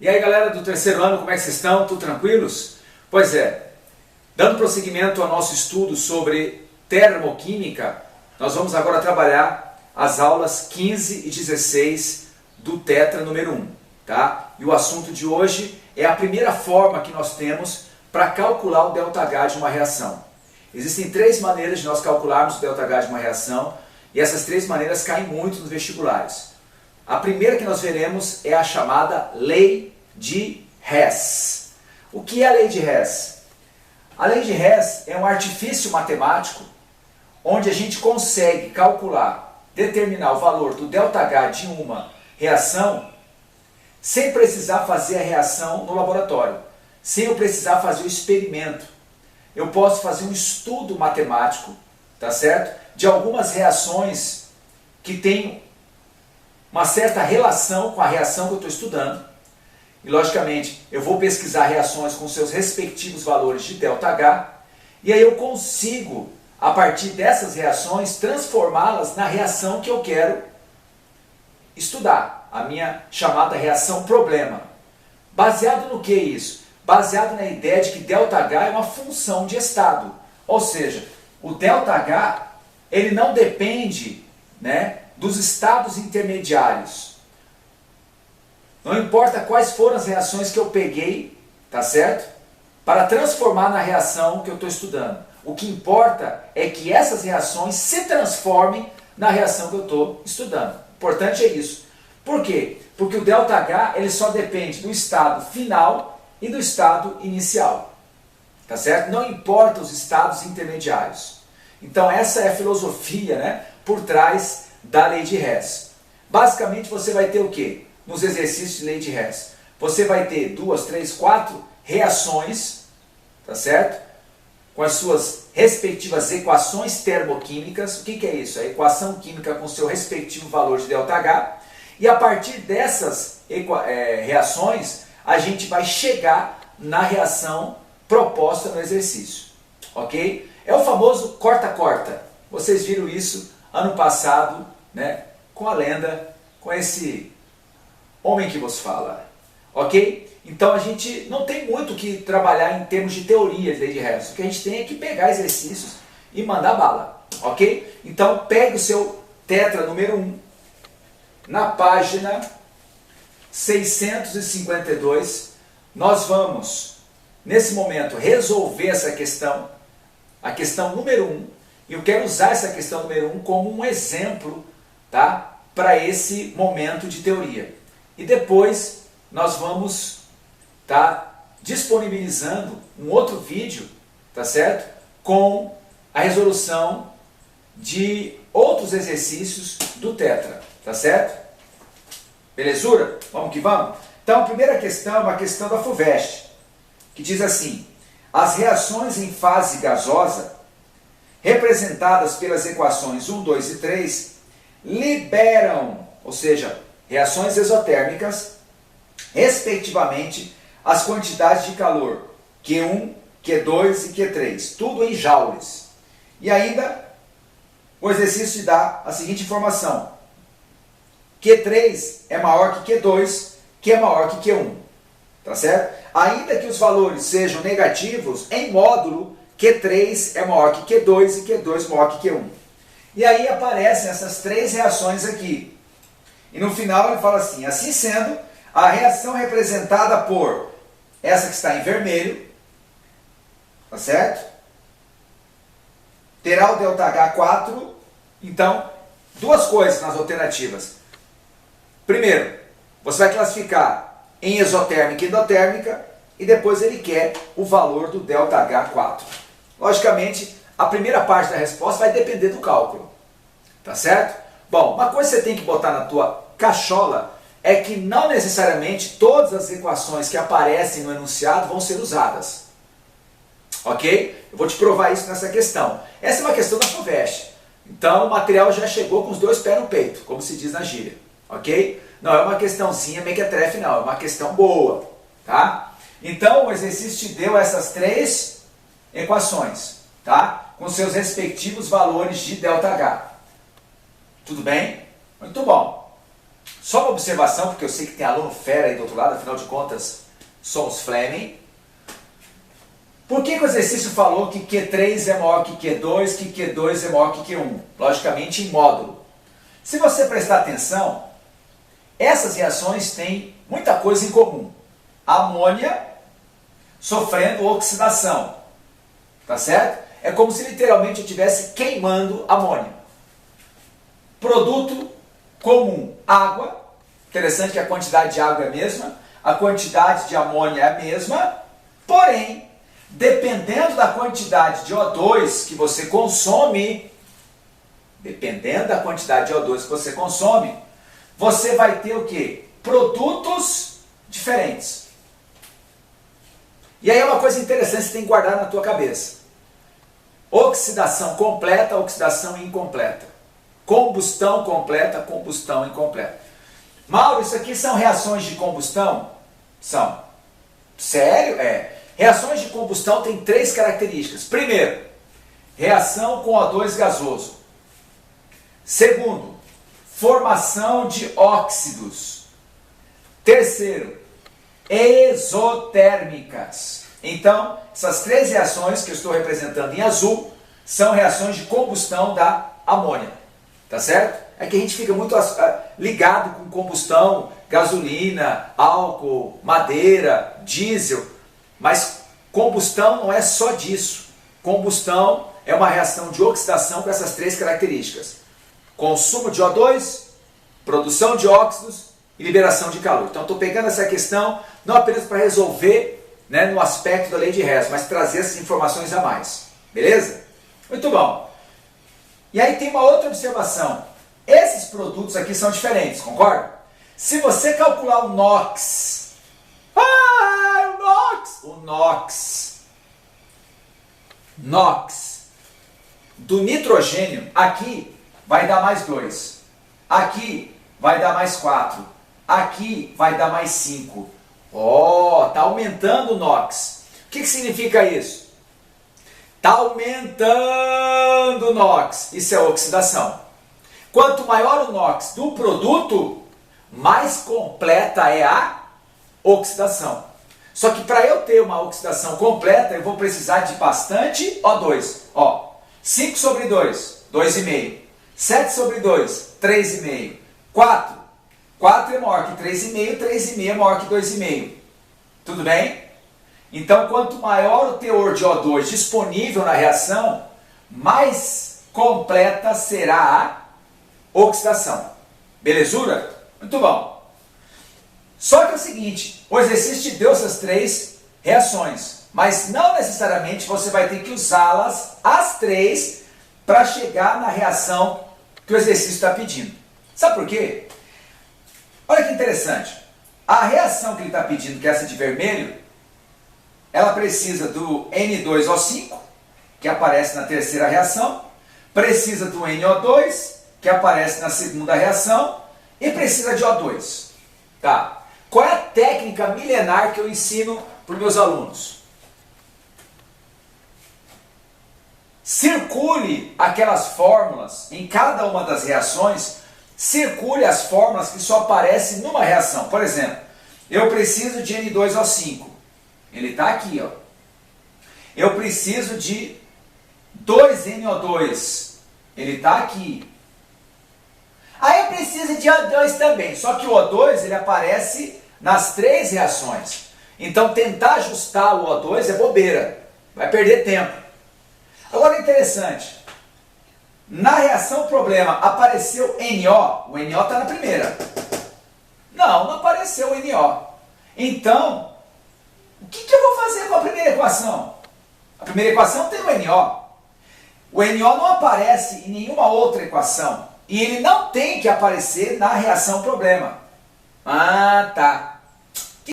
E aí galera do terceiro ano, como é que vocês estão? Tudo tranquilos? Pois é, dando prosseguimento ao nosso estudo sobre termoquímica, nós vamos agora trabalhar as aulas 15 e 16 do Tetra número 1, tá? E o assunto de hoje é a primeira forma que nós temos para calcular o ΔH de uma reação. Existem três maneiras de nós calcularmos o ΔH de uma reação e essas três maneiras caem muito nos vestibulares. A primeira que nós veremos é a chamada Lei de Hess. O que é a Lei de Hess? A Lei de Hess é um artifício matemático onde a gente consegue calcular, determinar o valor do ΔH de uma reação sem precisar fazer a reação no laboratório, sem eu precisar fazer o experimento. Eu posso fazer um estudo matemático, tá certo? De algumas reações que têm uma certa relação com a reação que eu estou estudando. E logicamente eu vou pesquisar reações com seus respectivos valores de ΔH e aí eu consigo, a partir dessas reações, transformá-las na reação que eu quero estudar, a minha chamada reação problema. Baseado no que isso? Baseado na ideia de que ΔH é uma função de estado, ou seja, o ΔH ele não depende, dos estados intermediários. Não importa quais foram as reações que eu peguei, tá certo? Para transformar na reação que eu estou estudando. O que importa é que essas reações se transformem na reação que eu estou estudando. O importante é isso. Por quê? Porque o ΔH ele só depende do estado final e do estado inicial. Tá certo? Não importa os estados intermediários. Então essa é a filosofia, por trás da Lei de Hess. Basicamente você vai ter o quê? Nos exercícios de Lei de Hess. Você vai ter 2, 3, 4 reações, tá certo? Com as suas respectivas equações termoquímicas. O que é isso? A equação química com seu respectivo valor de ΔH. E a partir dessas reações, a gente vai chegar na reação proposta no exercício. Ok? É o famoso corta-corta. Vocês viram isso ano passado, com a lenda, com esse homem que vos fala. Ok? Então a gente não tem muito o que trabalhar em termos de teoria de Lei de Hess. O que a gente tem é que pegar exercícios e mandar bala. Ok? Então pegue o seu Tetra número 1 na página 652. Nós vamos, nesse momento, resolver essa questão, a questão número 1. E eu quero usar essa questão número 1 como um exemplo, tá? Para esse momento de teoria. E depois nós vamos disponibilizando um outro vídeo, tá certo? Com a resolução de outros exercícios do Tetra, tá certo? Belezura? Vamos que vamos? Então a primeira questão é uma questão da FUVEST, que diz assim: as reações em fase gasosa, representadas pelas equações 1, 2 e 3, liberam, ou seja, reações exotérmicas, respectivamente, as quantidades de calor Q1, Q2 e Q3, tudo em joules. E ainda, o exercício te dá a seguinte informação: Q3 é maior que Q2, que é maior que Q1. Tá certo? Ainda que os valores sejam negativos, em módulo, Q3 é maior que Q2 e Q2 maior que Q1. E aí aparecem essas três reações aqui. E no final ele fala assim: assim sendo, a reação representada por essa que está em vermelho, tá certo? Terá o ΔH 4. Então, duas coisas nas alternativas. Primeiro, você vai classificar em exotérmica e endotérmica e depois ele quer o valor do ΔH 4. Logicamente, a primeira parte da resposta vai depender do cálculo. Tá certo? Bom, uma coisa que você tem que botar na tua cachola é que não necessariamente todas as equações que aparecem no enunciado vão ser usadas. Ok? Eu vou te provar isso nessa questão. Essa é uma questão da FUVEST. Então o material já chegou com os dois pés no peito, como se diz na gíria. Ok? Não é uma questãozinha mequetrefe, não. É uma questão boa. Tá? Então o exercício te deu essas três equações, tá? Com seus respectivos valores de ΔH. Tudo bem? Muito bom. Só uma observação, porque eu sei que tem aluno fera aí do outro lado, afinal de contas, somos Fleming. Por que o exercício falou que Q3 é maior que Q2, que Q2 é maior que Q1? Logicamente em módulo. Se você prestar atenção, essas reações têm muita coisa em comum. Amônia sofrendo oxidação, tá certo? É como se literalmente eu estivesse queimando amônia. Produto comum, água. Interessante que a quantidade de água é a mesma, a quantidade de amônia é a mesma, porém, dependendo da quantidade de O2 que você consome, você vai ter o quê? Produtos diferentes. E aí é uma coisa interessante que você tem que guardar na tua cabeça. Oxidação completa, oxidação incompleta. Combustão completa, combustão incompleta. Mauro, isso aqui são reações de combustão? São. Sério? É. Reações de combustão têm 3 características. Primeiro, reação com O2 gasoso. Segundo, formação de óxidos. Terceiro, exotérmicas. Então, essas 3 reações que eu estou representando em azul são reações de combustão da amônia. Tá certo? É que a gente fica muito ligado com combustão, gasolina, álcool, madeira, diesel, mas combustão não é só disso. Combustão é uma reação de oxidação com essas 3 características. Consumo de O2, produção de óxidos e liberação de calor. Então estou pegando essa questão não apenas para resolver, né, no aspecto da lei de Hess, mas trazer essas informações a mais. Beleza? Muito bom. E aí tem uma outra observação. Esses produtos aqui são diferentes, concorda? Se você calcular o NOx, NOx do nitrogênio, aqui vai dar mais 2, aqui vai dar mais 4, aqui vai dar mais 5. Tá aumentando o NOx. O que significa isso? Está aumentando o NOx. Isso é oxidação. Quanto maior o NOx do produto, mais completa é a oxidação. Só que para eu ter uma oxidação completa, eu vou precisar de bastante O2. 5 sobre 2, 2,5. 7 sobre 2, 3,5. 4. 4 é maior que 3,5, 3,5 é maior que 2,5. Tudo bem? Então, quanto maior o teor de O2 disponível na reação, mais completa será a oxidação. Belezura? Muito bom. Só que é o seguinte, o exercício te deu essas 3 reações, mas não necessariamente você vai ter que usá-las, as 3, para chegar na reação que o exercício está pedindo. Sabe por quê? Olha que interessante. A reação que ele está pedindo, que é essa de vermelho, ela precisa do N2O5, que aparece na terceira reação, precisa do NO2, que aparece na segunda reação, e precisa de O2. Tá? Qual é a técnica milenar que eu ensino para os meus alunos? Circule aquelas fórmulas, em cada uma das reações, circule as fórmulas que só aparecem numa reação. Por exemplo, eu preciso de N2O5. Ele está aqui, ó. Eu preciso de 2NO2. Ele está aqui. Aí eu preciso de O2 também. Só que o O2 ele aparece nas 3 reações. Então tentar ajustar o O2 é bobeira. Vai perder tempo. Agora é interessante. Na reação problema apareceu NO. O NO está na primeira. Não apareceu o NO. Então, o que eu vou fazer com a primeira equação? A primeira equação tem o NO. O NO não aparece em nenhuma outra equação. E ele não tem que aparecer na reação problema. Tá.